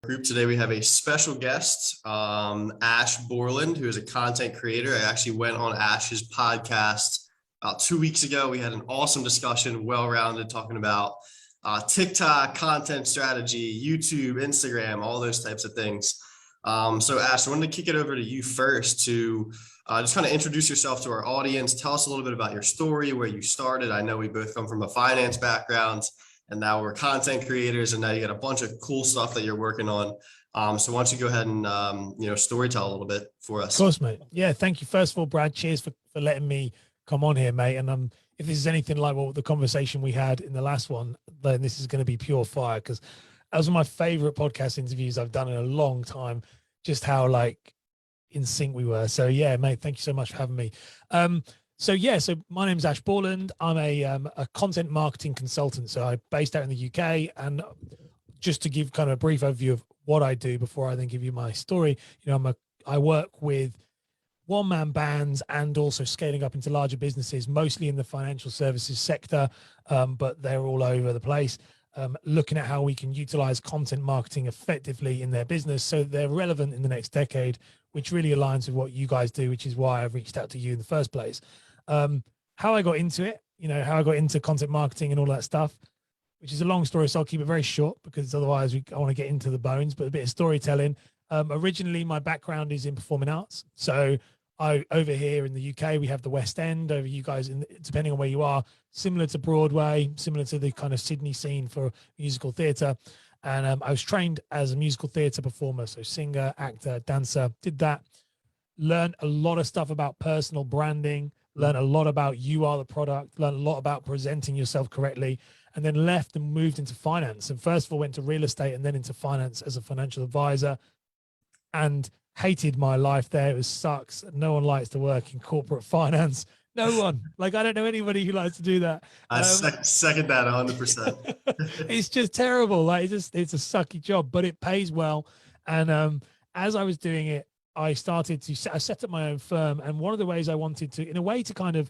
Group today. We have a special guest, Ash Borland, who is a content creator. I actually went on Ash's podcast about 2 weeks ago. We had an awesome discussion, well-rounded, talking about TikTok, content strategy, YouTube, Instagram, all those types of things. So Ash, I wanted to kick it over to you first to just kind of introduce yourself to our audience. Tell us a little bit about your story, where you started. I know we both come from a finance background, and now we're content creators, and now you got a bunch of cool stuff that you're working on. So why don't you go ahead and, story tell a little bit for us. Of course, mate. Yeah, thank you. First of all, Brad, cheers for letting me come on here, mate. And if this is anything like what the conversation we had in the last one, then this is going to be pure fire, because that was one of my favorite podcast interviews I've done in a long time, just how in sync we were. So yeah, mate, thank you so much for having me. So my name's Ash Borland. I'm a content marketing consultant. So I'm based out in the UK, and just to give kind of a brief overview of what I do before I then give you my story, I work with one-man bands and also scaling up into larger businesses, mostly in the financial services sector, but they're all over the place, looking at how we can utilize content marketing effectively in their business so they're relevant in the next decade, which really aligns with what you guys do, which is why I've reached out to you in the first place. How I got into it, how I got into content marketing and all that stuff, which is a long story, so I'll keep it very short because otherwise I want to get into the bones, but a bit of storytelling. Originally, my background is in performing arts. So over here in the UK, we have the West End. Over you guys, depending on where you are, similar to Broadway, similar to the kind of Sydney scene for musical theatre. And I was trained as a musical theatre performer, so singer, actor, dancer, did that. Learned a lot of stuff about personal branding, learned a lot about you are the product, learned a lot about presenting yourself correctly, and then left and moved into finance. And first of all, went to real estate and then into finance as a financial advisor, and hated my life there. It sucks. No one likes to work in corporate finance. No one. I don't know anybody who likes to do that. I second that 100%. It's just terrible. It's a sucky job, but it pays well. And as I was doing it, I set up my own firm. And one of the ways I wanted to, in a way, to kind of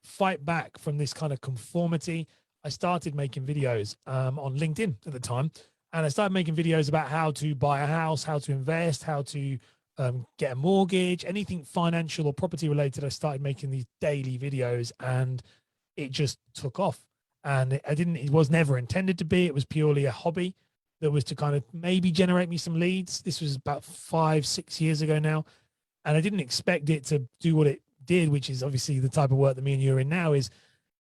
fight back from this kind of conformity, I started making videos on LinkedIn at the time. And I started making videos about how to buy a house, how to invest, how to get a mortgage, anything financial or property related. I started making these daily videos, and it just took off. And it was never intended to be. It was purely a hobby that was to kind of maybe generate me some leads. This was about 5-6 years ago now. And I didn't expect it to do what it did, which is obviously the type of work that me and you are in now. Is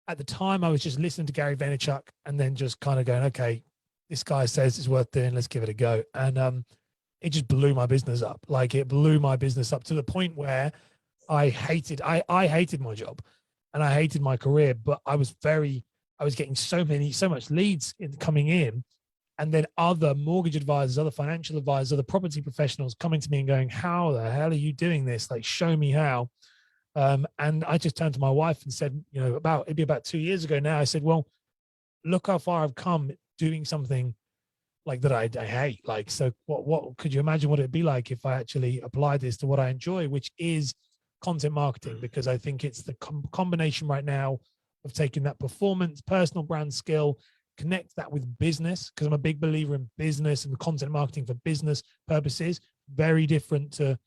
at the time I was just listening to Gary Vaynerchuk and then just kind of going, okay, this guy says it's worth doing, let's give it a go. And it just blew my business up. It blew my business up to the point where I hated my job and I hated my career, but I was getting so much leads coming in, and then other mortgage advisors, other financial advisors, other property professionals coming to me and going, how the hell are you doing this? Show me how. And I just turned to my wife and said, it'd be about 2 years ago now. I said, well, look how far I've come doing something that I hate. So what could you imagine what it'd be like if I actually applied this to what I enjoy, which is content marketing? Because I think it's the combination right now of taking that performance, personal brand skill, connect that with business, because I'm a big believer in business and content marketing for business purposes, very different to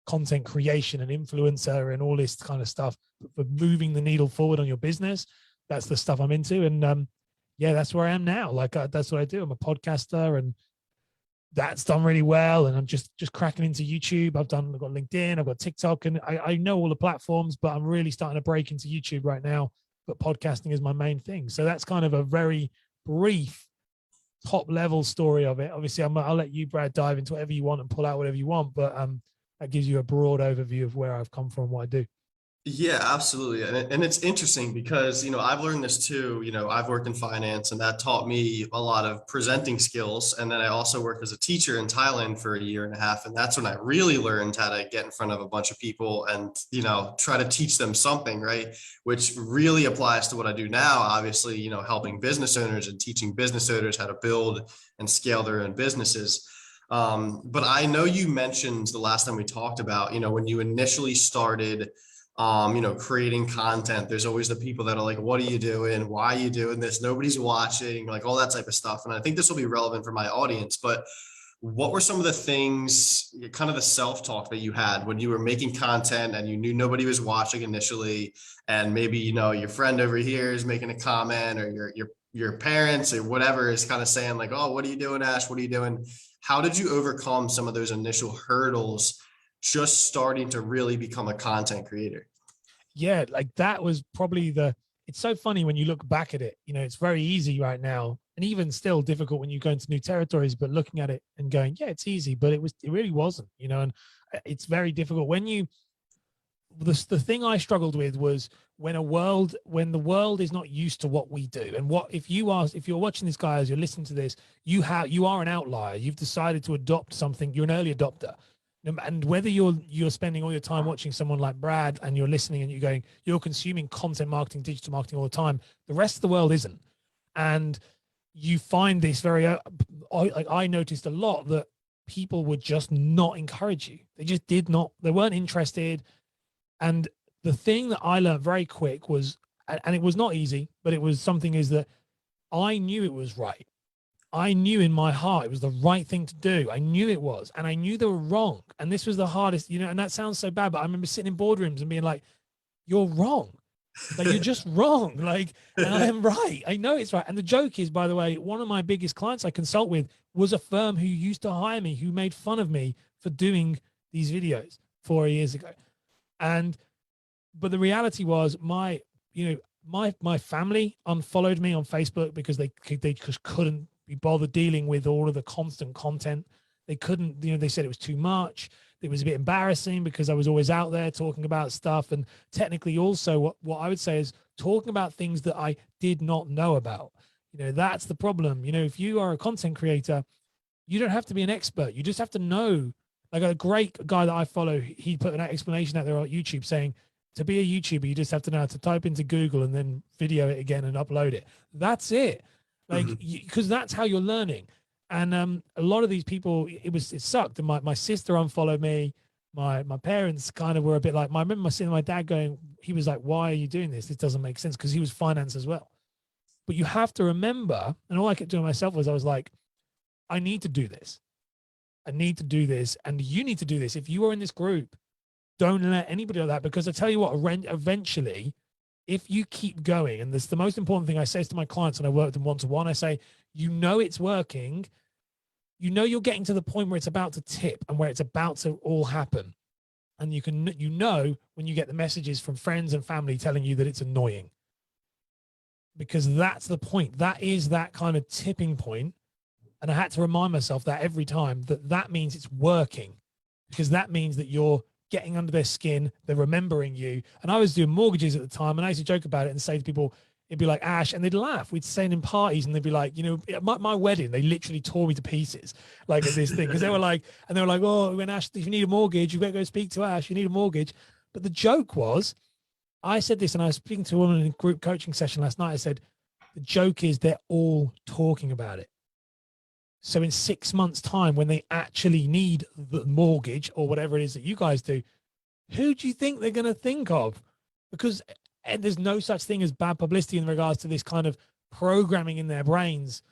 content creation and influencer and all this kind of stuff. But for moving the needle forward on your business, that's the stuff I'm into. And yeah, that's where I am now. That's what I do. I'm a podcaster, and that's done really well. And I'm just cracking into YouTube. I've got LinkedIn, I've got TikTok, and I know all the platforms, but I'm really starting to break into YouTube right now. But podcasting is my main thing. So that's kind of a very brief top level story of it. Obviously, I'll let you, Brad, dive into whatever you want and pull out whatever you want. But that gives you a broad overview of where I've come from, what I do. Yeah, absolutely. And it's interesting because, I've learned this too. I've worked in finance, and that taught me a lot of presenting skills. And then I also worked as a teacher in Thailand for 1.5 years. And that's when I really learned how to get in front of a bunch of people and, try to teach them something, right? Which really applies to what I do now, obviously, helping business owners and teaching business owners how to build and scale their own businesses. But I know you mentioned the last time we talked about, when you initially started creating content, there's always the people that are like, what are you doing? Why are you doing this? Nobody's watching, all that type of stuff. And I think this will be relevant for my audience. But what were some of the things, kind of the self-talk that you had when you were making content and you knew nobody was watching initially, and maybe, you know, your friend over here is making a comment, or your parents or whatever is kind of saying like, oh, what are you doing, Ash? What are you doing? How did you overcome some of those initial hurdles just starting to really become a content creator? Yeah, like that was probably it's so funny when you look back at it. You know, it's very easy right now, and even still difficult when you go into new territories, but looking at it and going, yeah, it's easy, but it really wasn't, you know. And it's very difficult when the thing I struggled with was when the world is not used to what we do. And what if you're watching this guy, as you're listening to this, you are an outlier. You've decided to adopt something. You're an early adopter. And whether you're spending all your time watching someone like Brad, and you're listening and you're consuming content marketing, digital marketing all the time, the rest of the world isn't. And you find this I noticed a lot that people would just not encourage you. They just they weren't interested. And the thing that I learned very quick was, and it was not easy, but it was something, is that I knew it was right. I knew in my heart it was the right thing to do. I knew it was, and I knew they were wrong. And this was the hardest, you know, and that sounds so bad, but I remember sitting in boardrooms and being like, you're wrong. Like, you're just wrong. Like, and I am right. I know it's right. And the joke is, by the way, one of my biggest clients I consult with was a firm who used to hire me, who made fun of me for doing these videos 4 years ago. But the reality was my family unfollowed me on Facebook because they just couldn't be bothered dealing with all of the constant content. They couldn't, you know, they said it was too much. It was a bit embarrassing because I was always out there talking about stuff. And technically also what I would say is talking about things that I did not know about. You know, that's the problem. You know, if you are a content creator, you don't have to be an expert. You just have to know. Like, a great guy that I follow, he put an explanation out there on YouTube saying, to be a YouTuber, you just have to know how to type into Google and then video it again and upload it. That's it. Like, because that's how you're learning. And a lot of these people, it sucked. And my sister unfollowed me. My parents kind of were a bit like, I remember seeing my dad going, he was like, why are you doing this? This doesn't make sense, because he was finance as well. But you have to remember, and all I kept doing myself was, I was like, I need to do this. I need to do this. And you need to do this. If you are in this group, don't let anybody like that, because I tell you what, eventually, if you keep going, and this is the most important thing I say to my clients when I work with them one-to-one, I say, you know, it's working. You know, you're getting to the point where it's about to tip and where it's about to all happen. And you know, when you get the messages from friends and family telling you that it's annoying, because that's the point. That is that kind of tipping point. And I had to remind myself that every time, that means it's working, because that means that you're getting under their skin. They're remembering you. And I was doing mortgages at the time, and I used to joke about it and say to people, it'd be like, Ash, and they'd laugh. We'd say it in parties, and they'd be like, you know, my wedding, they literally tore me to pieces, like, at this thing, because they were like, oh, when Ash, if you need a mortgage, you better go speak to Ash. You need a mortgage. But the joke was, I said this, and I was speaking to a woman in a group coaching session last night. I said, the joke is they're all talking about it. So in 6 months' time, when they actually need the mortgage or whatever it is that you guys do, who do you think they're going to think of? Because there's no such thing as bad publicity in regards to this kind of programming in their brains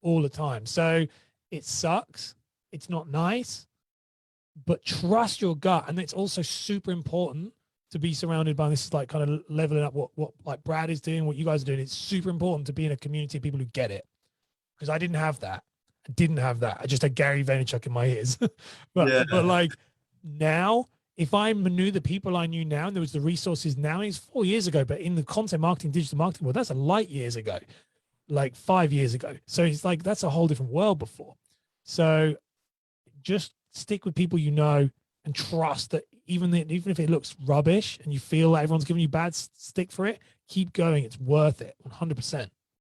all the time. So it sucks. It's not nice, but trust your gut. And it's also super important to be surrounded by this, like, kind of leveling up what like Brad is doing, what you guys are doing. It's super important to be in a community of people who get it, because I didn't have that. I just had Gary Vaynerchuk in my ears. but like, now, if I knew the people I knew now, and there was the resources now, it's 4 years ago, but in the content marketing, digital marketing world, that's a light years ago, like 5 years ago. So it's like, that's a whole different world before. So just stick with people you know, and trust that even if it looks rubbish and you feel like everyone's giving you bad stick for it, keep going. It's worth it, 100%.